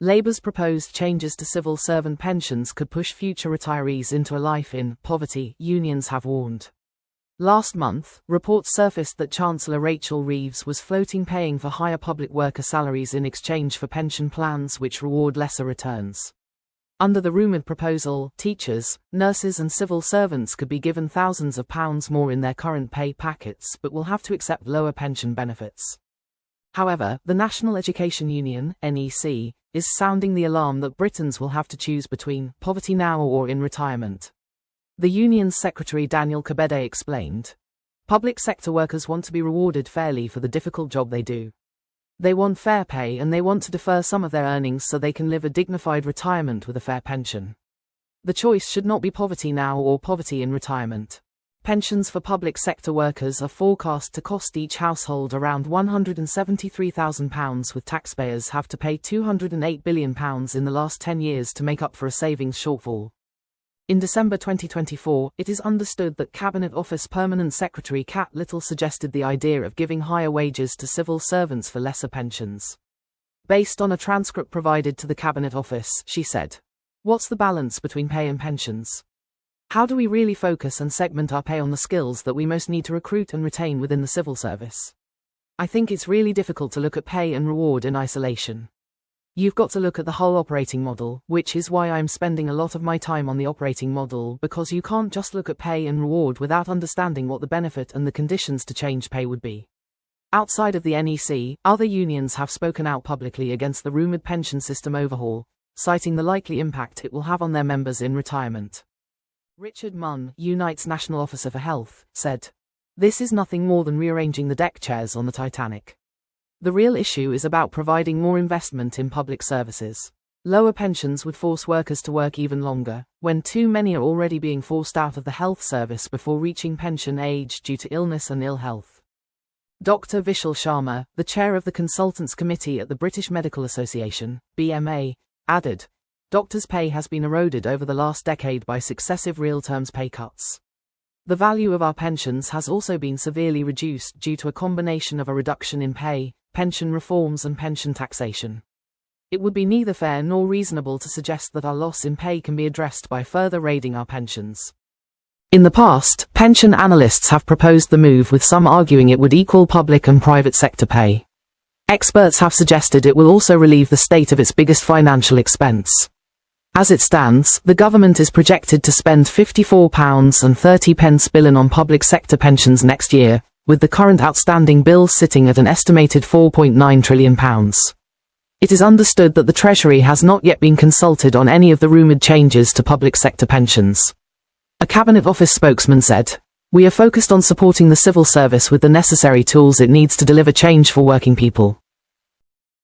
Labour's proposed changes to civil servant pensions could push future retirees into a life in poverty, unions have warned. Last month, reports surfaced that Chancellor Rachel Reeves was floating paying for higher public worker salaries in exchange for pension plans which reward lesser returns. Under the rumoured proposal, teachers, nurses and civil servants could be given thousands of pounds more in their current pay packets but will have to accept lower pension benefits. However, the National Education Union, NEC, is sounding the alarm that Britons will have to choose between poverty now or in retirement. The union's secretary Daniel Kabede explained, "Public sector workers want to be rewarded fairly for the difficult job they do. They want fair pay and they want to defer some of their earnings so they can live a dignified retirement with a fair pension. The choice should not be poverty now or poverty in retirement." Pensions for public sector workers are forecast to cost each household around £173,000, with taxpayers have to pay £208 billion in the last 10 years to make up for a savings shortfall. In December 2024, it is understood that Cabinet Office Permanent Secretary Kat Little suggested the idea of giving higher wages to civil servants for lesser pensions. Based on a transcript provided to the Cabinet Office, she said, "What's the balance between pay and pensions? How do we really focus and segment our pay on the skills that we most need to recruit and retain within the civil service? I think it's really difficult to look at pay and reward in isolation. You've got to look at the whole operating model, which is why I'm spending a lot of my time on the operating model, because you can't just look at pay and reward without understanding what the benefit and the conditions to change pay would be." Outside of the NEC, other unions have spoken out publicly against the rumoured pension system overhaul, citing the likely impact it will have on their members in retirement. Richard Munn, Unite's National Officer for Health, said, "This is nothing more than rearranging the deck chairs on the Titanic. The real issue is about providing more investment in public services. Lower pensions would force workers to work even longer, when too many are already being forced out of the health service before reaching pension age due to illness and ill health." Dr. Vishal Sharma, the chair of the Consultants Committee at the British Medical Association, BMA, added, "Doctors' pay has been eroded over the last decade by successive real terms pay cuts. The value of our pensions has also been severely reduced due to a combination of a reduction in pay, pension reforms and pension taxation. It would be neither fair nor reasonable to suggest that our loss in pay can be addressed by further raiding our pensions." In the past, pension analysts have proposed the move, with some arguing it would equal public and private sector pay. Experts have suggested it will also relieve the state of its biggest financial expense. As it stands, the government is projected to spend £54.30 billion on public sector pensions next year, with the current outstanding bill sitting at an estimated £4.9 trillion. It is understood that the Treasury has not yet been consulted on any of the rumoured changes to public sector pensions. A Cabinet Office spokesman said, "We are focused on supporting the civil service with the necessary tools it needs to deliver change for working people.